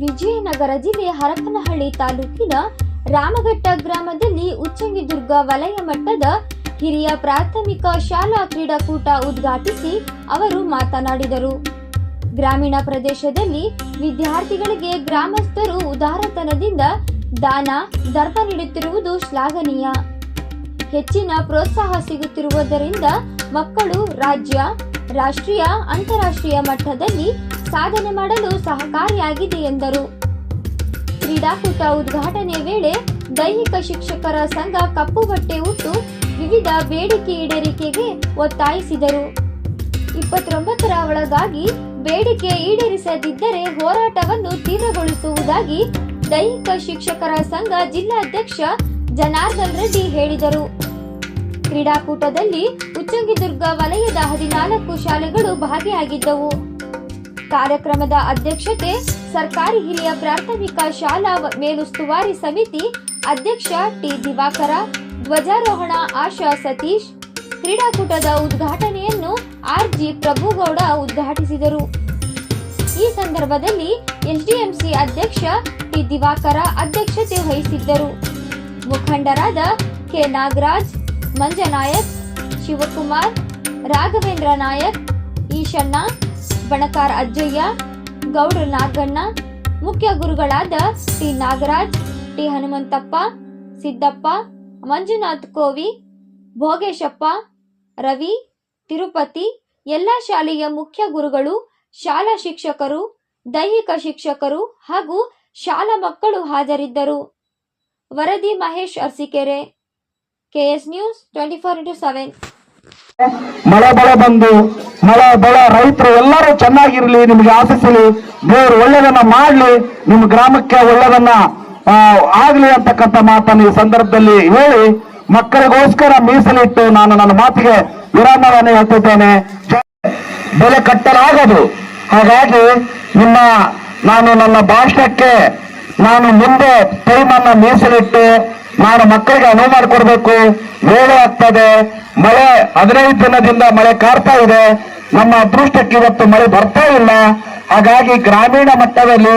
ವಿಜಯನಗರ ಜಿಲ್ಲೆ ಹರಪನಹಳ್ಳಿ ತಾಲೂಕಿನ ರಾಮಘಟ್ಟ ಗ್ರಾಮದಲ್ಲಿ ಉಚ್ಚಂಗಿದುರ್ಗ ವಲಯ ಮಟ್ಟದ ಹಿರಿಯ ಪ್ರಾಥಮಿಕ ಶಾಲಾ ಕ್ರೀಡಾಕೂಟ ಉದ್ಘಾಟಿಸಿ ಅವರು ಮಾತನಾಡಿದರು. ಗ್ರಾಮೀಣ ಪ್ರದೇಶದಲ್ಲಿ ವಿದ್ಯಾರ್ಥಿಗಳಿಗೆ ಗ್ರಾಮಸ್ಥರು ಉದಾರತನದಿಂದ ದಾನ ಧರ್ಮ ನೀಡುತ್ತಿರುವುದು ಶ್ಲಾಘನೀಯ. ಹೆಚ್ಚಿನ ಪ್ರೋತ್ಸಾಹ ಸಿಗುತ್ತಿರುವುದರಿಂದ ಮಕ್ಕಳು ರಾಜ್ಯ, ರಾಷ್ಟ್ರೀಯ, ಅಂತಾರಾಷ್ಟ್ರೀಯ ಮಟ್ಟದಲ್ಲಿ ಸಾಧನೆ ಮಾಡಲು ಸಹಕಾರಿಯಾಗಿದೆ ಎಂದರು. ಕ್ರೀಡಾಕೂಟ ಉದ್ಘಾಟನೆ ವೇಳೆ ದೈಹಿಕ ಶಿಕ್ಷಕರ ಸಂಘ ಕಪ್ಪು ಬಟ್ಟೆ ಉಟ್ಟು ವಿವಿಧ ಬೇಡಿಕೆ ಈಡೇರಿಕೆಗೆ ಒತ್ತಾಯಿಸಿದರು. 29ರ ಒಳಗಾಗಿ ಬೇಡಿಕೆ ಈಡೇರಿಸದಿದ್ದರೆ ಹೋರಾಟವನ್ನು ತೀವ್ರಗೊಳಿಸುವುದಾಗಿ ದೈಹಿಕ ಶಿಕ್ಷಕರ ಸಂಘ ಜಿಲ್ಲಾಧ್ಯಕ್ಷ ಜನಾರ್ದನ್ ರೆಡ್ಡಿ ಹೇಳಿದರು. ಕ್ರೀಡಾಕೂಟದಲ್ಲಿ ಉಚ್ಚಂಗಿದುರ್ಗ ವಲಯದ 14 ಶಾಲೆಗಳು ಭಾಗಿಯಾಗಿದ್ದವು. ಕಾರ್ಯಕ್ರಮದ ಅಧ್ಯಕ್ಷತೆ ಸರ್ಕಾರಿ ಹಿರಿಯ ಪ್ರಾಥಮಿಕ ಶಾಲಾ ಮೇಲುಸ್ತುವಾರಿ ಸಮಿತಿ ಅಧ್ಯಕ್ಷ ಟಿ ದಿವಾಕರ, ಧ್ವಜಾರೋಹಣ ಆಶಾ ಸತೀಶ್, ಕ್ರೀಡಾಕೂಟದ ಉದ್ಘಾಟನೆಯನ್ನು ಆರ್ಜಿ ಪ್ರಭುಗೌಡ ಉದ್ಘಾಟಿಸಿದರು. ಈ ಸಂದರ್ಭದಲ್ಲಿ ಎಸ್ಡಿಎಂಸಿ ಅಧ್ಯಕ್ಷ ಟಿ ದಿವಾಕರ ಅಧ್ಯಕ್ಷತೆ ವಹಿಸಿದ್ದರು. ಮುಖಂಡರಾದ ಕೆ ನಾಗರಾಜ್, ಮಂಜನಾಯಕ್, ಶಿವಕುಮಾರ್, ರಾಘವೇಂದ್ರ ನಾಯಕ್, ಈಶಣ್ಣ, ಬಣಕಾರ್ ಅಜ್ಜಯ್ಯ, ಗೌಡ್ರ ನಾಗಣ್ಣ, ಮುಖ್ಯ ಗುರುಗಳಾದ ಟಿ ನಾಗರಾಜ್, ಟಿ ಹನುಮಂತಪ್ಪ, ಸಿದ್ದಪ್ಪ, ಮಂಜುನಾಥ್ ಕೋವಿ, ಭೋಗೇಶಪ್ಪ, ರವಿ, ತಿರುಪತಿ, ಎಲ್ಲ ಶಾಲೆಯ ಮುಖ್ಯ ಗುರುಗಳು, ಶಾಲಾ ಶಿಕ್ಷಕರು, ದೈಹಿಕ ಶಿಕ್ಷಕರು ಹಾಗೂ ಶಾಲಾ ಮಕ್ಕಳು ಹಾಜರಿದ್ದರು. ವರದಿ Mahesh Arsikere, KS news 24x7. ಮಳೆ ಬೆಳೆ ಬಂದು ಮಳೆ ಬೆಳೆ ರೈತರು ಎಲ್ಲರೂ ಚೆನ್ನಾಗಿರ್ಲಿ, ನಿಮ್ಗೆ ಆಶಿಸಲಿ, ದೇವರು ಒಳ್ಳೆದನ್ನ ಮಾಡ್ಲಿ, ನಿಮ್ಮ ಗ್ರಾಮಕ್ಕೆ ಒಳ್ಳೆದನ್ನ ಆಗ್ಲಿ ಅಂತಕ್ಕಂಥ ಮಾತನ್ನು ಈ ಸಂದರ್ಭದಲ್ಲಿ ಹೇಳಿ ಮಕ್ಕಳಿಗೋಸ್ಕರ ಮೀಸಲಿಟ್ಟು ನಾನು ನನ್ನ ಮಾತಿಗೆ ವಿರಾಮವನ್ನು ಹೇಳ್ತಿದ್ದೇನೆ. ಬೆಲೆ ಕಟ್ಟಲಾಗದು. ಹಾಗಾಗಿ ನಾನು ನನ್ನ ಭಾಷಣಕ್ಕೆ ಮುಂದೆ ಟೈಮನ್ನ ಮೀಸಲಿಟ್ಟು ನಾನು ಮಕ್ಕಳಿಗೆ ಅನುವು ಮಾಡಿಕೊಡ್ಬೇಕು. ವೇಳೆ ಆಗ್ತದೆ, ಮಳೆ 15 ದಿನದಿಂದ ಮಳೆ ಕಾರ್ತಾ ಇದೆ. ನಮ್ಮ ಅದೃಷ್ಟಕ್ಕೆ ಇವತ್ತು ಮಳೆ ಬರ್ತಾ ಇಲ್ಲ. ಹಾಗಾಗಿ ಗ್ರಾಮೀಣ ಮಟ್ಟದಲ್ಲಿ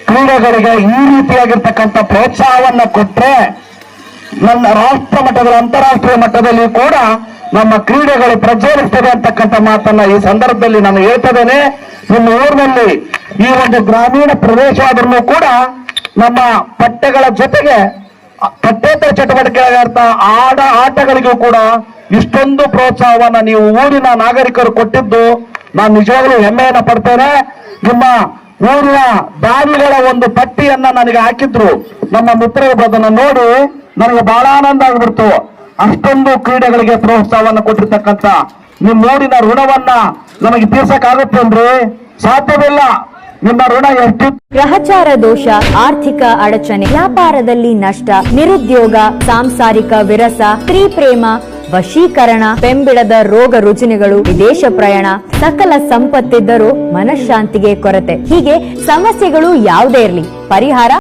ಕ್ರೀಡೆಗಳಿಗೆ ಈ ರೀತಿಯಾಗಿರ್ತಕ್ಕಂಥ ಪ್ರೋತ್ಸಾಹವನ್ನ ಕೊಟ್ರೆ ನನ್ನ ರಾಷ್ಟ್ರ ಮಟ್ಟದಲ್ಲಿ, ಅಂತಾರಾಷ್ಟ್ರೀಯ ಮಟ್ಟದಲ್ಲಿ ಕೂಡ ನಮ್ಮ ಕ್ರೀಡೆಗಳು ಪ್ರಜ್ವಲಿಸ್ತದೆ ಅಂತಕ್ಕಂಥ ಮಾತನ್ನ ಈ ಸಂದರ್ಭದಲ್ಲಿ ನಾನು ಹೇಳ್ತಿದ್ದೇನೆ. ನಿಮ್ಮ ಊರಿನಲ್ಲಿ ಈ ಒಂದು ಗ್ರಾಮೀಣ ಪ್ರದೇಶ ಆದ್ರೂ ಕೂಡ ನಮ್ಮ ಪಠ್ಯಗಳ ಜೊತೆಗೆ ಪಠ್ಯೇತರ ಚಟುವಟಿಕೆಗಳಾದ ಆಟಗಳಿಗೂ ಕೂಡ ಇಷ್ಟೊಂದು ಪ್ರೋತ್ಸಾಹವನ್ನ ನೀವು ಊರಿನ ನಾಗರಿಕರು ಕೊಟ್ಟಿದ್ದು ನಾನು ನಿಜವಾಗ್ಲೂ ಹೆಮ್ಮೆಯನ್ನ ಪಡ್ತೇನೆ. ನಿಮ್ಮ ಊರಿನ ದಾನಿಗಳ ಒಂದು ಪಟ್ಟಿಯನ್ನ ನನಗೆ ಹಾಕಿದ್ರು ನಮ್ಮ ಮಿತ್ರರು. ಅದನ್ನು ನೋಡಿ ನನಗೆ ಬಹಳ ಆನಂದ ಆಗ್ಬಿಡ್ತು. ಅಷ್ಟೊಂದು ಕ್ರೀಡೆಗಳಿಗೆ ಪ್ರೋತ್ಸಾಹವನ್ನು ಕೊಟ್ಟಿರ್ತಕ್ಕಂಥ ನಿಮ್ಮ ಊರಿನ ಋಣವನ್ನ ನಮಗೆ ತೀರ್ಸಕ್ಕಾಗುತ್ತೇನ್ರಿ? ಸಾಧ್ಯವಿಲ್ಲ. ನಿಮ್ಮ ಋಣ ಎಷ್ಟು? ಗ್ರಹಚಾರ ದೋಷ, ಆರ್ಥಿಕ ಅಡಚಣೆ, ವ್ಯಾಪಾರದಲ್ಲಿ ನಷ್ಟ, ನಿರುದ್ಯೋಗ, ಸಾಂಸಾರಿಕ ವಿರಸ, ಸ್ತ್ರೀ ಪ್ರೇಮ, ವಶೀಕರಣ, ಬೆಂಬಿಡದ ರೋಗ ರುಜಿನಗಳು, ವಿದೇಶ ಪ್ರಯಾಣ, ಸಕಲ ಸಂಪತ್ತಿದ್ದರೂ ಮನಃಶಾಂತಿಗೆ ಕೊರತೆ, ಹೀಗೆ ಸಮಸ್ಯೆಗಳು ಯಾವುದೇ ಇರಲಿ ಪರಿಹಾರ